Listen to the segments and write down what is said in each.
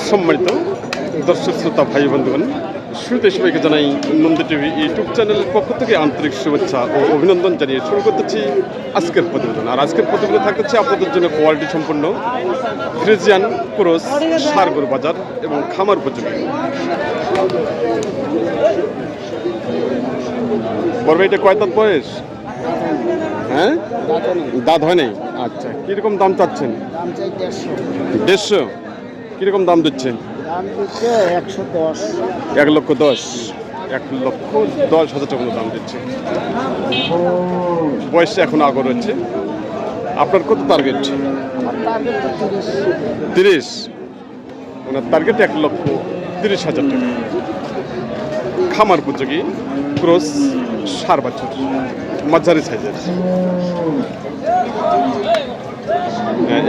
সম্মানিত দর্শক শ্রোতা ভাই বন্ধুগণ, শুরুতে সবাইকে জানাই নন্দী টিভি ইউটিউব চ্যানেলের পক্ষ থেকে আন্তরিক শুভেচ্ছা ও অভিনন্দন জানিয়ে শুরু করতেছি আজকের প্রতিবেদন। আর আজকের প্রতিবেদন থাকতেছে আপনাদের জন্য কোয়ালিটি সম্পন্ন ফ্রিজিয়ান ক্রস ষাঁড় গরু বাজার এবং খামার উপযোগী। বড় ভাই, এটা কয় দাঁত বয়স? হ্যাঁ, দাঁত হয় নাই। আচ্ছা, কিরকম দাম চাচ্ছেন? 150। কিরকম দাম দিচ্ছেন? 1,10,00,000। 1,10,10,000 টাকা দাম দিচ্ছে। বয়সটা এখন আগর হচ্ছে। আপনার কত টার্গেট? 30। ওনার টার্গেট 1,30,000 টাকা। খামার উপযোগী ক্রস ষাঁড় বাছুর, মাঝারি সাইজের।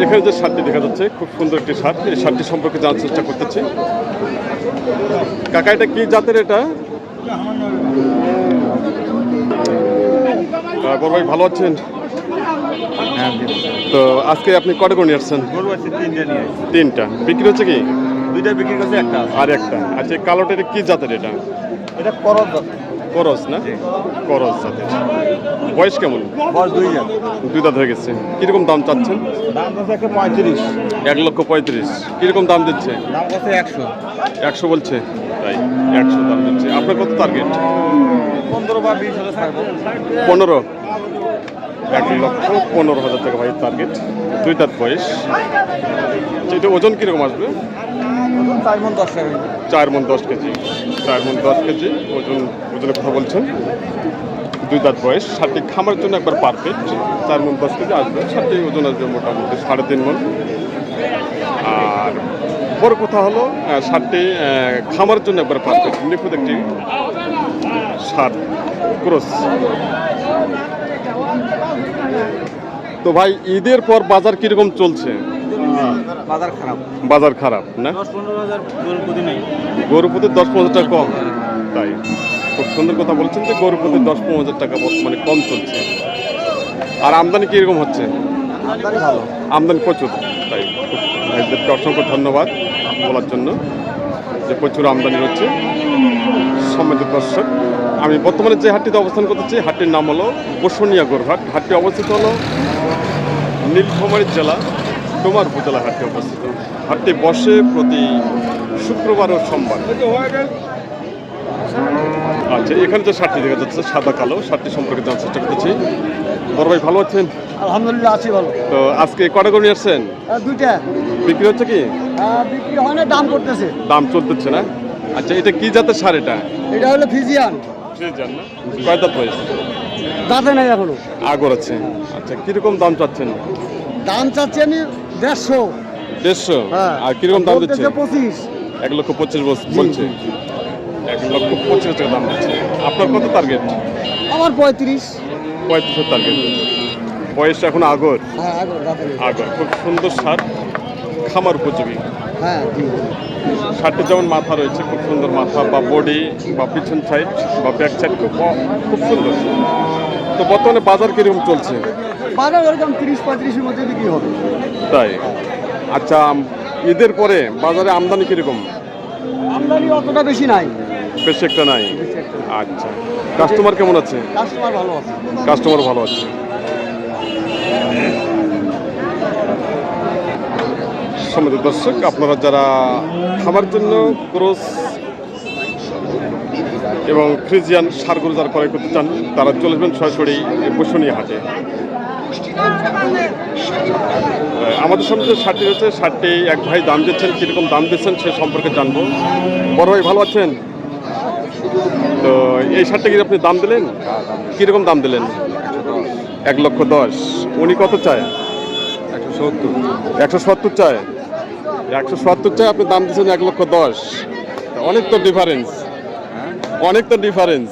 এখানে যে ষাঁড়টি দেখা যাচ্ছে খুব সুন্দর একটি ষাঁড়। এই ষাঁড়টি সম্পর্কে জানার চেষ্টা করতেছি। কাকা, এটা কি জাতের? এটা বড় ভাই ভালো আছেন? হ্যাঁ। তো আজকে আপনি কটা করে নিয়ে আসছেন? গরু আছে 3টা নিয়ে। 3টা বিক্রি হচ্ছে কি? 2টা বিক্রি করছে, একটা আর একটা। আচ্ছা, কালোটা এটা কি জাতের? এটা করজ। করস না? করস জাতের। বয়স কেমন? বয়স 2 জাত। 2 দাঁত হয়ে গেছে। কিরকম দাম চাচ্ছেন? দাম আছে 135। 1,35,000। কিরকম দাম দিচ্ছে? দাম আছে 100। 100 বলছে। তাই 100 দাম দিচ্ছে। আপনার কত টার্গেট? 15 বা 20 হলে ছাড়বো। 15। 1,15,000 টাকা ভাই টার্গেট। 2 দাঁত বয়স। এটা ওজন কিরকম আসবে? 4 মণ 10 টাকা। 4 মণ 10 কেজি। 4 মণ 10 কেজি ওজনের কথা বলছেন। 2 দাঁত বয়স। ষাঁড়টি খামার জন্য একবার পারফেক্ট। 4 মণ 10 কেজি আসবে। ষাঁড়টি ওজন আসবে মোটামুটি 3.5 মণ। আর বড় কথা হলো ষাঁড়টি খামার জন্য একবার পারফেক্ট, নিখুঁত একটি ষাঁড় ক্রস। তো ভাই, ঈদের পর বাজার কিরকম চলছে? বাজার খারাপ। বাজার খারাপ না? 10-15,000 গরু প্রতি নেই। গরু প্রতি 10-15,000 টাকা কম। তাই খুব সুন্দর কথা বলছেন যে গরু প্রতি 10-15,000 টাকা বর্তমানে কম চলছে। আর আমদানি কিরকম হচ্ছে? আমদানি ভালো। আমদানি প্রচুর। তাই ভাইদেরকে অসংখ্য ধন্যবাদ বলার জন্য যে প্রচুর আমদানি হচ্ছে। সম্মানিত দর্শক, আমি বর্তমানে যে হাটটিতে অবস্থান করতেছি, হাটটির নাম হলো বসুনিয়া গরুহাট। হাটটি অবস্থিত হলো নীলফামারী জেলা ডোমার উপজেলা। হাটটি অবস্থিত। হাটটি বসে প্রতি শুক্রবার ও সোমবার। আচ্ছা, এখানে যে ষাঁড়টি দেখা যাচ্ছে সাদা কালো, ষাঁড়টি সম্পর্কে জানার চেষ্টা করতেছি। বড় ভাই ভালো আছেন? আলহামদুলিল্লাহ আছি ভালো। তো আজকে কটা করে নিয়ে আসছেন? 2টা বিক্রি হচ্ছে কি? বিক্রি হয় না, দাম করতেছে। দাম চলতেছে না? আচ্ছা, এটা কি জাতের ষাঁড়? এটা হলো ফিজিয়ান। ফ্রিজিয়ান না? কয় দাঁত বয়স? দাঁতে নাই এখনো। আগর আছে। আচ্ছা, কিরকম দাম চাচ্ছেন? দাম চাচ্ছি আমি 150। 150? হ্যাঁ। আর কিরকম দাম দিচ্ছে? 25। 1,25,000 বলছে। 1,25,000 টাকা দাম দিচ্ছে। আপনার কত টার্গেট? আমার 35। 35 টার্গেট। বয়সটা এখন আগর। হ্যাঁ, আগর। খুব সুন্দর ষাঁড়, খামার উপযোগী। হ্যাঁ। ষাঁড়টির যেমন মাথা রয়েছে, খুব সুন্দর মাথা বা বডি বা পিছন সাইড বা ব্যাক সাইড খুব সুন্দর। তো বর্তমানে বাজার কিরকম চলছে? বাজার ওরকম 30-35-এর মধ্যে বিক্রি হবে। তাই? আচ্ছা, ঈদের পরে বাজারে আমদানি কিরকম? আমদানি অতটা বেশি নাই। বেশি একটা নাই। আচ্ছা, কাস্টমার কেমন আছে? কাস্টমার ভালো আছে। কাস্টমার ভালো আছে। সম্মানিত দর্শক, আপনারা যারা খামার জন্য ক্রস এবং ফ্রিজিয়ান ষাঁড় গরু যারা ক্রয় করতে চান, তারা চলে আসবেন সরাসরি বসুনিয়া হাটে। আমাদের সামনে যে ষাঁড়টি রয়েছে, ষাঁড়টি এক ভাই দাম দিচ্ছেন। কীরকম দাম দিচ্ছেন সে সম্পর্কে জানবো। বড় ভাই ভালো আছেন? তো এই ষাঁড়টা কি আপনি দাম দিলেন? কীরকম দাম দিলেন? 1,10,000। উনি কত চায়? 170। 170 চায়। 170 চায়, আপনি দাম দিচ্ছেন 1,10,000। অনেক তো ডিফারেন্স। অনেক তো ডিফারেন্স।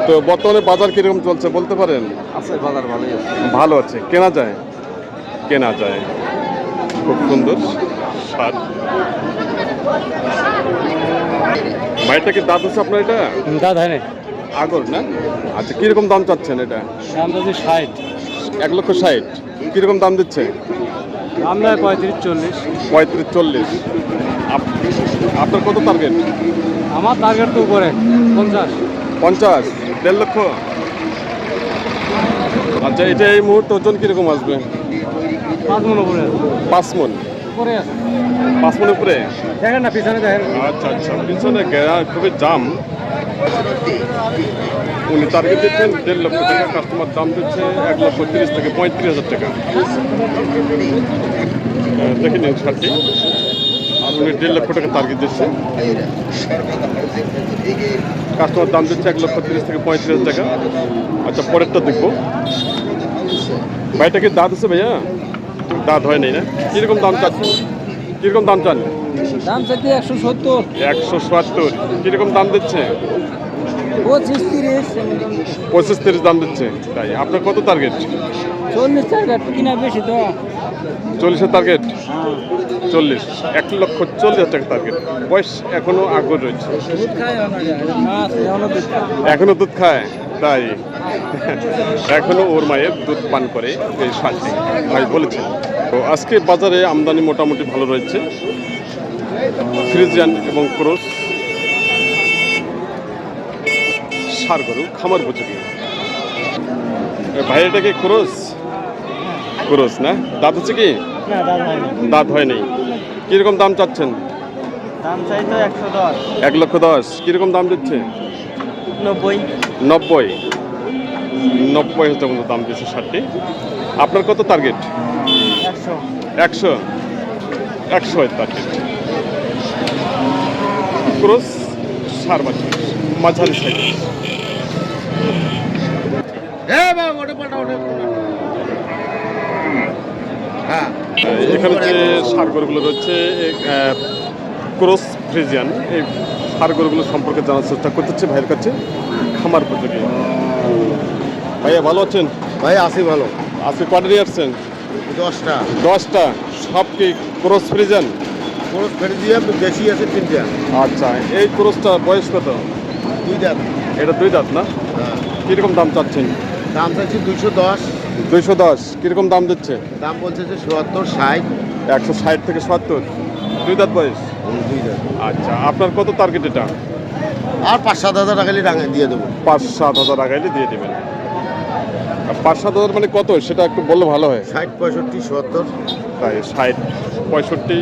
তো বর্তমানে বাজার কিরকম চলছে বলতে পারেন? আছে, বাজার ভালোই আছে। ভালো আছে। কেনা যায়? কেনা যায়। খুব সুন্দর ষাঁড়। ভাইটা কি দাঁত আছে আপনার? এটা দাঁত হয় না। আগর না? আচ্ছা, কিরকম দাম চাচ্ছেন? এটা দাম যদি 60। 1,60,000। কিরকম দাম দিচ্ছে? দাম নেয় 35-40। 35-40। আপনার কত টার্গেট? আমার টার্গেট তো উপরে 50। 50, 1.5 লক্ষ। আচ্ছা, এটা এই মুহূর্তে ওজন কিরকম আসবে? 5 মন উপরে আছে। 5 মন। উপরে আছে। 5 মন উপরে। দেখেন না পিছনে দেখেন। আচ্ছা আচ্ছা, পিছনে গেরা খুবই জাম। উনি টার্গেট দিচ্ছেন 1.5 লক্ষ টাকা, কাস্টমার দাম দিচ্ছে 1,30,000 থেকে 35,000 টাকা। দেখে নিন শার্টটি। আর উনি 1.5 লক্ষ টাকা টার্গেট দিচ্ছে, কাস্টমার দাম দিচ্ছে 1,30,000 থেকে 35,000 টাকা। আচ্ছা, পরেরটা দেখবো। ভাইটা কি দাঁত আছে ভাইয়া? দাঁত হয় নাই না? কিরকম দাম চাচ্ছেন? কিরকম দাম চান? দাম চাইতে 170। 170। কিরকম দাম দিচ্ছে? 25-30। 25-30 দাম দিচ্ছে। তাই আপনার কত টার্গেট? 40 টার্গেট কিনা বেশি তো। 40-এর টার্গেট। 40, 1,40,000 টাকা টার্গেট। বয়স এখনো আগর রয়েছে, দুধ খায় মাছ এখনো দুধ খায়। এখনো দুধ খায়। তাই এখনো ওর মায়ের দুধ পান করে এই শার্টটি ভাই বলেছেন। তো আজকে বাজারে আমদানি মোটামুটি ভালো রয়েছে। ফ্রিজিয়ান এবং ক্রস ষাঁড় গরু খামার উপযোগী। ভাই এটা কি ক্রস? ক্রস না? দাঁত হচ্ছে কি? না দাম হয় না। দাঁত হয় নাই। কিরকম দাম চাচ্ছেন? দাম চাই তো 110। 1,10,000। কিরকম দাম দিচ্ছে? 90। 90,000 মতো দাম দিচ্ছে শার্টটি। আপনার কত টার্গেট? 100। 100 এর টার্গেট। ক্রস ষাঁড় বাচ্চা, মাঝারি সাইজ। এখানে যে ষাঁড় গরুগুলো রয়েছে ক্রস ফ্রিজিয়ান, এই ষাঁড় গরুগুলো সম্পর্কে জানার চেষ্টা করতেছে ভাইয়ের কাছে, খামার উপযোগী। ভাইয়া ভালো আছেন? ভাই আসি ভালো। আজকে কটা নিয়ে আসছেন? 10টা 10টা। সব কি ক্রস ফ্রিজিয়ান? খরচ ফেলে দিয়ে বেশি আছে 3টা। আচ্ছা, এই ক্রসটা বয়স কত? 2 দাঁত। এটা 2 দাঁত না? হ্যাঁ। কিরকম দাম চাচ্ছেন? দাম চাইছি 210। 210। কিরকম দাম দিচ্ছে? দাম বলছে যে 70 60। 160 থেকে 70। 2 দাঁত বয়স। 2 দাঁত। আচ্ছা, আপনার কত টার্গেট এটা? আর 5-7 হাজার টাকা ডাঙে দিয়ে দেবো। 5-7 হাজার আগাইলে দিয়ে দেবেন। 5-7 হাজার মানে কত সেটা একটু বললে ভালো হয়। 60 65 70। তাই 60 65,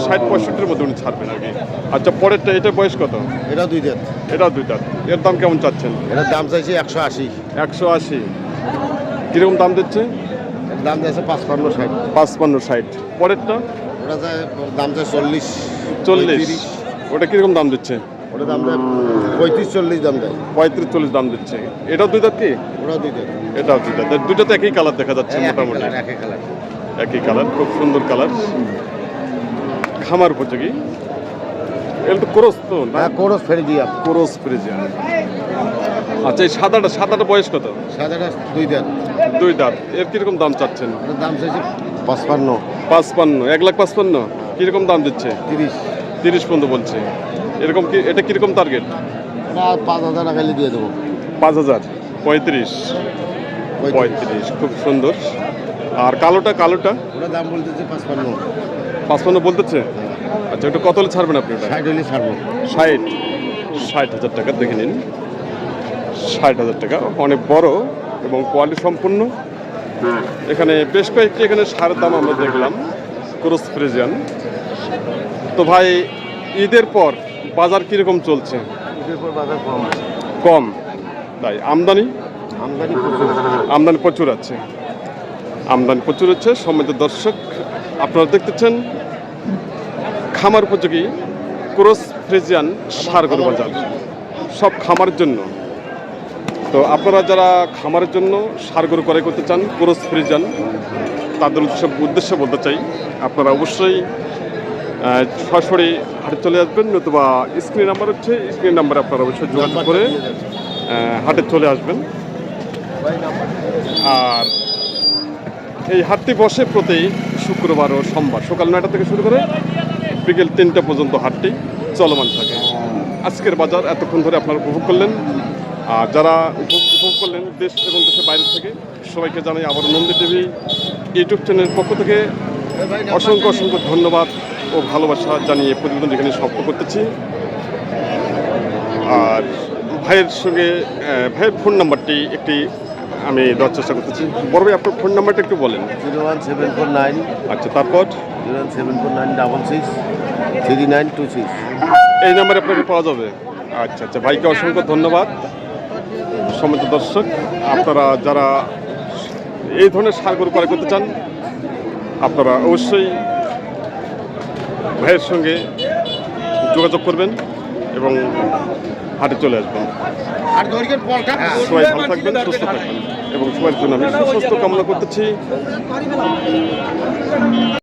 60-65-র মধ্যে উনি ছাড়বেন আর কি। আচ্ছা, পরেরটা, এটা বয়স কত? এটা 2 দাঁত। এটাও 2 দাঁত। এর দাম কেমন চাচ্ছেন? এটার দাম চাইছি 180। 180। কিরকম দাম দিচ্ছে? এর দাম চাইছে 55 60। 55-60। পরেরটা ওটা চাই দাম চাই 40 40। ওটা কিরকম দাম দিচ্ছে? ওটা দাম চাই 35 40 দাম দেয়। 35-40 দাম দিচ্ছে। এটাও 2 দাঁত কি? ওটা 2 দাঁত। এটাও 2 দাঁত। দুইটাতে একই কালার দেখা যাচ্ছে মোটামুটি। একই কালার। একই কালার, খুব সুন্দর কালার, খামার উপযোগী। এটা তো ক্রস তো না? হ্যাঁ খরচ ফেলে দিয়ে ক্রস ফ্রিজিয়ান। আচ্ছা, এই সাদাটা বয়স কত? সাদাটা 2 দাঁত। 2 দাঁত। এর কিরকম দাম চাচ্ছেন? ওটার দাম চাইছি 55 55। 1,55,000। কিরকম দাম দিচ্ছে? 30। 30 পর্যন্ত বলছে। এরকম কি, এটা কিরকম টার্গেট? এটা 5 হাজার টাকা দিয়ে দেবো। 5,000। 35। 35, খুব সুন্দর। আর কালোটা? ওটা দাম বলতেছে 55। 55 বলতেছে। আচ্ছা, ওটা কত হলে ছাড়বেন আপনি? ওটা 60 হলে ছাড়বো। 60,000 টাকা। দেখে নিন, 60,000 টাকা। অনেক বড় এবং কোয়ালিটি সম্পূর্ণ। এখানে বেশ কয়েকটি এখানে সারের দাম আমরা দেখলাম, ক্রস ফ্রিজিয়ান। তো ভাই, ঈদের পর বাজার কীরকম চলছে? ঈদের পর বাজার কম। কম? তাই আমদানি? আমদানি প্রচুর। আমদানি প্রচুর আছে। আমদানি প্রচুর হচ্ছে। সম্মানিত দর্শক, আপনারা দেখতেছেন খামার উপযোগী ক্রস ফ্রিজিয়ান ষাঁড় গরু বাজার, সব খামারের জন্য। তো আপনারা যারা খামারের জন্য ষাঁড় গরু ক্রয় করতে চান ক্রস ফ্রিজিয়ান, তাদের উদ্দেশ্যে বলতে চাই, আপনারা অবশ্যই সরাসরি হাটে চলে আসবেন, নতুবা স্ক্রিন নাম্বার হচ্ছে, স্ক্রিন নাম্বারে আপনারা অবশ্যই যোগাযোগ করে হাটে চলে আসবেন। আর এই হাটটি বসে প্রতি শুক্রবার ও সোমবার সকাল 9টা থেকে শুরু করে বিকেল 3টা পর্যন্ত হাটটি চলমান থাকে। আজকের বাজার এতক্ষণ ধরে আপনারা উপভোগ করলেন। আর যারা উপভোগ করলেন দেশ এবং দেশের বাইরে থেকে, সবাইকে জানাই আবার নন্দী টিভি ইউটিউব চ্যানেলের পক্ষ থেকে অসংখ্য অসংখ্য ধন্যবাদ ও ভালোবাসা জানিয়ে প্রতিবেদন এখানে সমাপ্ত করতেছি। আর ভাইয়ের সঙ্গে ভাইয়ের ফোন নাম্বারটি একটি আমি দেওয়ার চেষ্টা করতেছি। বড় ভাই আপনার ফোন নাম্বারটা একটু বলেন। 01749 আচ্ছা, তারপর 01749 3926। এই নাম্বারে আপনাকে পাওয়া যাবে। আচ্ছা আচ্ছা, ভাইকে অসংখ্য ধন্যবাদ। সম্মানিত দর্শক, আপনারা যারা এই ধরনের ষাঁড় গরু ক্রয় করতে চান, আপনারা অবশ্যই ভাইয়ের সঙ্গে যোগাযোগ করবেন এবং হাটে চলে আসবেন। সবাই ভালো থাকবেন, সুস্থ থাকবেন এবং সবার জন্য আমি সুস্বাস্থ্য কামনা করতেছি।